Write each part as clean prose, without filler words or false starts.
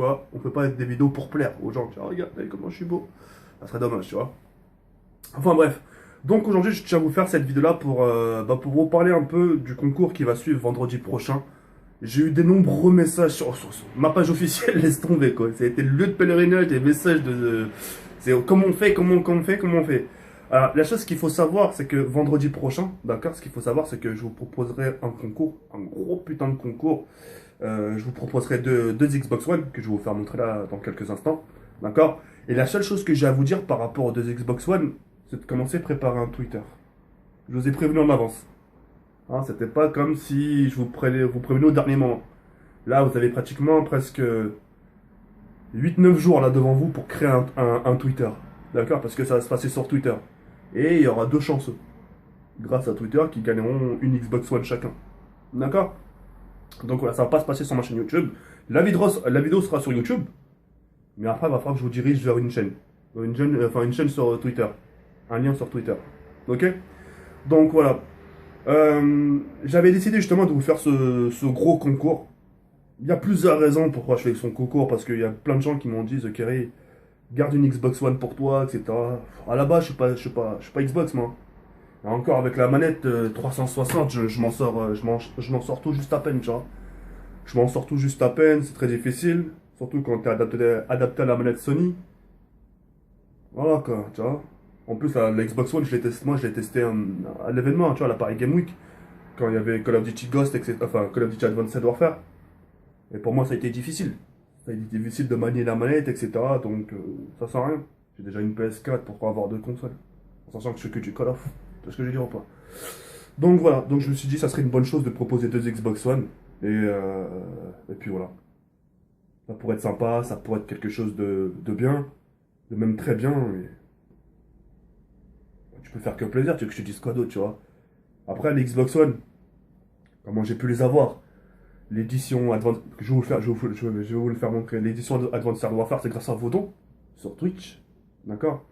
vois, on fait pas des vidéos pour plaire aux gens. Tu vois, regardez comment je suis beau. Ça serait dommage, tu vois. Enfin bref. Donc aujourd'hui, je tiens à vous faire cette vidéo-là pour vous parler un peu du concours qui va suivre vendredi prochain. J'ai eu des nombreux messages sur ma page officielle, laisse tomber quoi. Ça a été le lieu de pèlerinage, des messages c'est comment on fait, comment on fait. Alors, la chose qu'il faut savoir, c'est que vendredi prochain, d'accord, ce qu'il faut savoir, c'est que je vous proposerai un concours, un gros putain de concours. Je vous proposerai deux Xbox One que je vais vous faire montrer là dans quelques instants, d'accord. Et la seule chose que j'ai à vous dire par rapport aux deux Xbox One, c'est de commencer à préparer un Twitter. Je vous ai prévenu en avance. Hein, c'était pas comme si je vous prévenais au dernier moment. Là, vous avez pratiquement presque 8-9 jours là devant vous pour créer un Twitter. D'accord. Parce que ça va se passer sur Twitter. Et il y aura deux chanceux, grâce à Twitter, qui gagneront une Xbox One chacun. D'accord. Donc voilà, ça va pas se passer sur ma chaîne YouTube. La vidéo sera sur YouTube. Mais après, il va falloir que je vous dirige vers une chaîne. Une chaîne sur Twitter. Un lien sur Twitter. Ok. Donc voilà. J'avais décidé justement de vous faire ce gros concours. Il y a plusieurs raisons pourquoi je fais son concours, parce qu'il y a plein de gens qui m'ont dit, The Kerry, garde une Xbox One pour toi, etc. À la base, je suis pas Xbox, moi. Et encore avec la manette 360, je m'en sors, je m'en sors tout juste à peine, tu vois. Je m'en sors tout juste à peine, c'est très difficile, surtout quand t'es adapté à la manette Sony. Voilà quoi, tu vois. En plus, la Xbox One, je l'ai testé à l'événement, tu vois, à la Paris Game Week, quand il y avait Call of Duty Ghost, etc. Enfin, Call of Duty Advanced Warfare. Et pour moi, ça a été difficile. Ça a été difficile de manier la manette, etc. Donc, ça sert à rien. J'ai déjà une PS4, pourquoi avoir deux consoles? En sachant que je fais que du Call of. Tu vois ce que je veux dire ou pas? Donc voilà, donc je me suis dit, ça serait une bonne chose de proposer deux Xbox One. Et puis voilà. Ça pourrait être sympa, ça pourrait être quelque chose de bien, de même très bien. Et tu peux faire que plaisir, tu veux que je te dise quoi d'autre, tu vois. Après, les Xbox One, comment j'ai pu les avoir? L'édition Advanced, je vais vous le faire, je vais vous le faire montrer. L'édition Advanced Warfare, c'est grâce à vos dons sur Twitch, d'accord.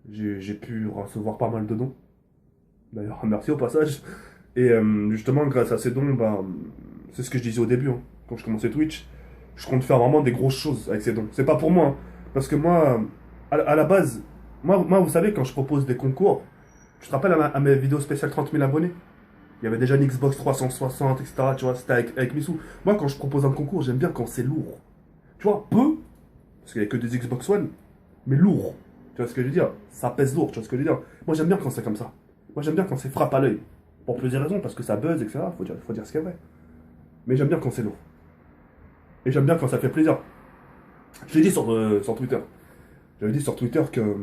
J'ai pu recevoir pas mal de dons. D'ailleurs, merci au passage. Et justement, grâce à ces dons, bah, c'est ce que je disais au début, hein, quand je commençais Twitch. Je compte faire vraiment des grosses choses avec ces dons. C'est pas pour moi, hein, parce que moi, à la base, moi, vous savez, quand je propose des concours, tu te rappelles à mes vidéos spéciales 30 000 abonnés? Il y avait déjà une Xbox 360, etc. Tu vois, c'était avec mes sous. Moi, quand je propose un concours, j'aime bien quand c'est lourd. Tu vois, peu, parce qu'il n'y a que des Xbox One, mais lourd. Tu vois ce que je veux dire? Ça pèse lourd, tu vois ce que je veux dire? Moi, j'aime bien quand c'est comme ça. Moi, j'aime bien quand c'est frappe à l'œil. Pour plusieurs raisons, parce que ça buzz, etc. Faut dire ce qu'il y a vrai. Mais j'aime bien quand c'est lourd. Et j'aime bien quand ça fait plaisir. Je l'ai dit sur Twitter. J'avais dit sur Twitter que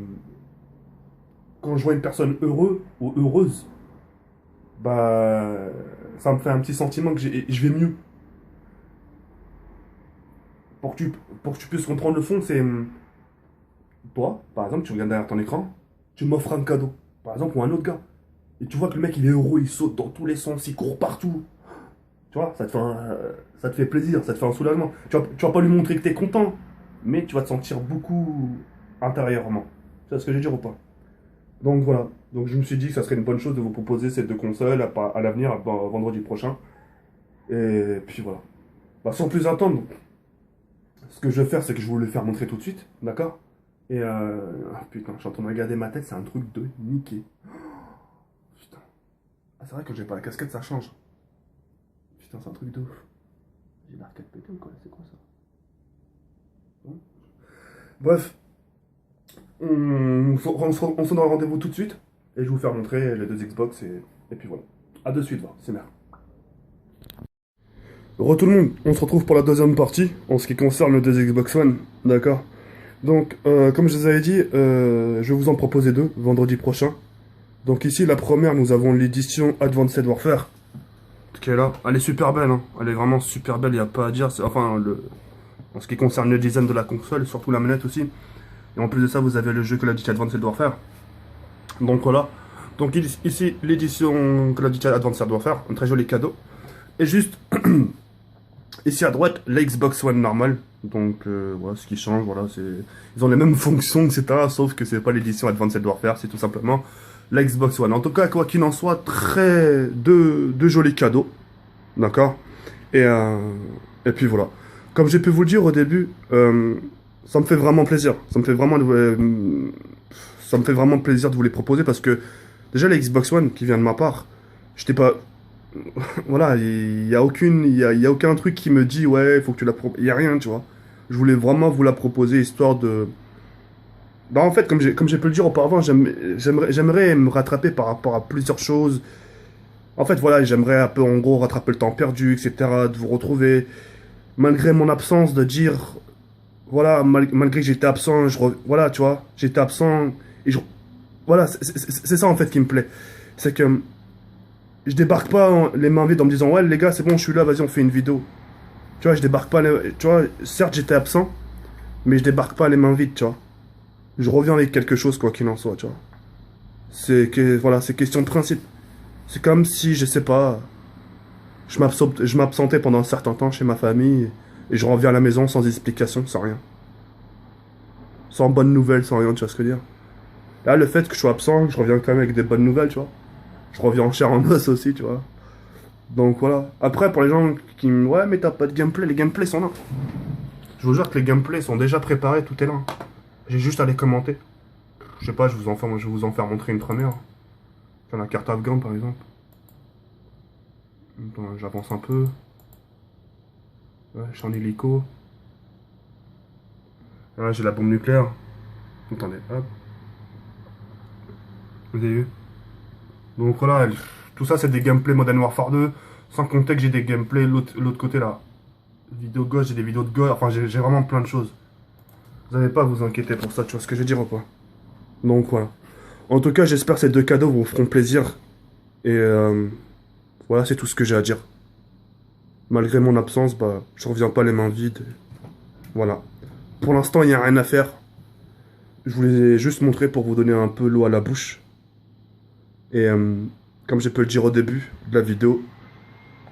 quand je vois une personne heureuse ou heureuse, bah, ça me fait un petit sentiment que je vais mieux. Pour que tu, pour que tu puisses comprendre le fond, c'est toi, par exemple, tu regardes derrière ton écran, tu m'offres un cadeau, par exemple, ou un autre gars. Et tu vois que le mec, il est heureux, il saute dans tous les sens, il court partout. Tu vois, ça te fait plaisir, ça te fait un soulagement. Tu vas pas lui montrer que t'es content, mais tu vas te sentir beaucoup intérieurement. Tu vois ce que je veux dire ou pas? Donc voilà. Donc je me suis dit que ça serait une bonne chose de vous proposer ces deux consoles à l'avenir, vendredi prochain. Et puis voilà. Bah, sans plus attendre, ce que je vais faire, c'est que je vais vous le faire montrer tout de suite, d'accord? Et ah, putain, je suis en train de regarder ma tête, c'est un truc de niqué. Putain. Ah, c'est vrai que quand j'ai pas la casquette, ça change. Putain, c'est un truc de ouf. J'ai l'arcade pété ou quoi? C'est quoi ça? Hein. Bref, on se donne rendez-vous tout de suite. Et je vais vous faire montrer les deux Xbox et puis voilà. À de suite, va, c'est merde. Re tout le monde, on se retrouve pour la deuxième partie en ce qui concerne le deux Xbox One, d'accord? Donc, comme je vous avais dit, je vais vous en proposer deux vendredi prochain. Donc ici, la première, nous avons l'édition Advanced Warfare, qui est là. Elle est super belle, hein. Elle est vraiment super belle, il n'y a pas à dire. Enfin, en ce qui concerne le design de la console, surtout la manette aussi. Et en plus de ça, vous avez le jeu Call of Duty Advanced Warfare. Donc voilà. Donc ici, l'édition Call of Duty Advanced Warfare, un très joli cadeau. Et juste, ici à droite, la Xbox One normale. Donc voilà, ce qui change, voilà, c'est... Ils ont les mêmes fonctions, etc. Sauf que c'est pas l'édition Advanced Warfare, c'est tout simplement la Xbox One. En tout cas, quoi qu'il en soit, deux jolis cadeaux. D'accord. Et puis voilà. comme j'ai pu vous le dire au début, ça me fait vraiment plaisir. Ça me fait vraiment plaisir de vous les proposer parce que déjà la Xbox One qui vient de ma part, j'étais pas, voilà, il y a aucun truc qui me dit ouais, il faut que tu la proposes. Il y a rien, tu vois. Je voulais vraiment vous la proposer histoire de, bah en fait, comme j'ai pu le dire auparavant, j'aimerais me rattraper par rapport à plusieurs choses. En fait, voilà, j'aimerais un peu en gros rattraper le temps perdu, etc., de vous retrouver malgré mon absence, de dire, voilà, malgré que j'étais absent, voilà, tu vois, j'étais absent, et voilà, c'est ça en fait qui me plaît. C'est que je débarque pas les mains vides en me disant, ouais, les gars, c'est bon, je suis là, vas-y, on fait une vidéo. Tu vois, je débarque pas, tu vois, certes, j'étais absent, mais je débarque pas les mains vides, tu vois. Je reviens avec quelque chose, quoi qu'il en soit, tu vois. Voilà, c'est question de principe. C'est comme si, je sais pas, je m'absentais pendant un certain temps chez ma famille et je reviens à la maison sans explication, sans rien. Sans bonne nouvelle, sans rien, tu vois ce que je veux dire. Là, le fait que je sois absent, je reviens quand même avec des bonnes nouvelles, tu vois. Je reviens en chair en os aussi, tu vois. Donc voilà. Après, pour les gens qui me... Ouais, mais t'as pas de gameplay, les gameplays sont là. Je vous jure que les gameplays sont déjà préparés, tout est là. J'ai juste à les commenter. Je sais pas, je vais vous en faire montrer une première. Sur la carte afghane, par exemple. Attends, j'avance un peu. Ouais, je suis en hélico. Ah, j'ai la bombe nucléaire. Attendez, hop. Vous avez vu? Donc voilà, tout ça c'est des gameplays Modern Warfare 2. Sans compter que j'ai des gameplays l'autre côté là. Vidéo gauche, j'ai des vidéos de gauche. Enfin, j'ai vraiment plein de choses. Vous n'avez pas à vous inquiéter pour ça, tu vois ce que je veux dire ou pas? Donc voilà. En tout cas, j'espère que ces deux cadeaux vous feront plaisir. Et voilà, c'est tout ce que j'ai à dire. Malgré mon absence, bah, je reviens pas les mains vides. Voilà. Pour l'instant, il n'y a rien à faire. Je vous les ai juste montré pour vous donner un peu l'eau à la bouche. Et comme j'ai pu le dire au début de la vidéo,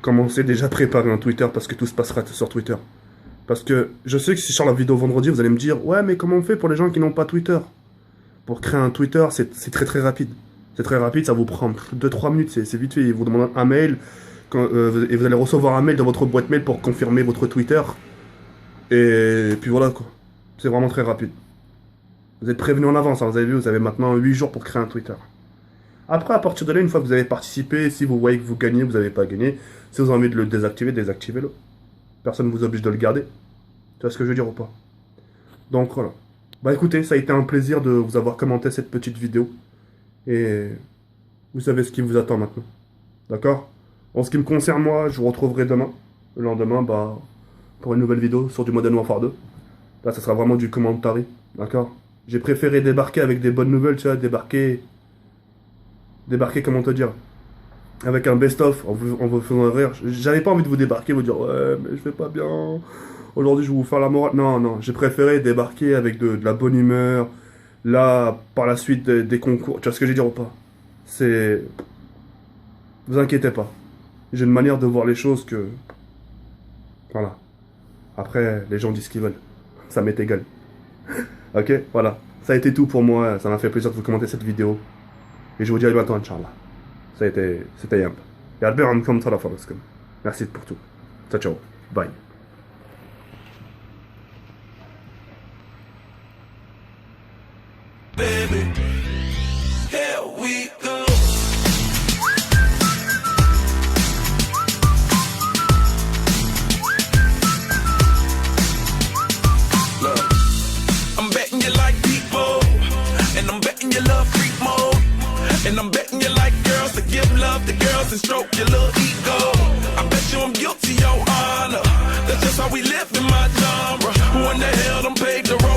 commencez déjà à préparer un Twitter parce que tout se passera sur Twitter. Parce que je sais que si je sors la vidéo vendredi, vous allez me dire « Ouais, mais comment on fait pour les gens qui n'ont pas Twitter ?» Pour créer un Twitter, c'est très très rapide. C'est très rapide, ça vous prend 2-3 minutes, c'est vite fait. Ils vous demandent un mail, et vous allez recevoir un mail dans votre boîte mail pour confirmer votre Twitter. Et puis voilà quoi. C'est vraiment très rapide. Vous êtes prévenu en avance, hein, vous avez vu, vous avez maintenant 8 jours pour créer un Twitter. Après, à partir de là, une fois que vous avez participé, si vous voyez que vous gagnez, vous n'avez pas gagné, si vous avez envie de le désactiver, désactivez-le. Personne ne vous oblige de le garder. Tu vois ce que je veux dire ou pas? Donc voilà. Bah écoutez, ça a été un plaisir de vous avoir commenté cette petite vidéo. Et vous savez ce qui vous attend maintenant. D'accord? En ce qui me concerne, moi, je vous retrouverai demain. Le lendemain, bah, pour une nouvelle vidéo sur du Modern Warfare 2. Là, ça sera vraiment du commentary. D'accord? J'ai préféré débarquer avec des bonnes nouvelles, tu vois, débarquer, comment te dire, avec un best-of, en vous faisant rire. J'avais pas envie de vous débarquer, vous dire, ouais, mais je vais pas bien, aujourd'hui je vais vous faire la morale. Non, non, j'ai préféré débarquer avec de la bonne humeur, là, par la suite des concours, tu vois ce que je veux dire ou pas? C'est... Vous inquiétez pas, j'ai une manière de voir les choses que... Voilà. Après, les gens disent ce qu'ils veulent, ça m'est égal. Ok, voilà. Ça a été tout pour moi. Ça m'a fait plaisir de vous commenter cette vidéo. Et je vous dis à bientôt, Inch'Allah. C'était Yamp. Et Albert, on me comme ça la fois. Merci pour tout. Ciao, ciao. Bye. Baby, here we go. Look, I'm betting you like people, and I'm betting you love freak mode, and I'm betting you like girls to give love to girls and stroke your little ego. I bet you I'm guilty, your honor. That's just how we live in my genre. Who in the hell done paved the road?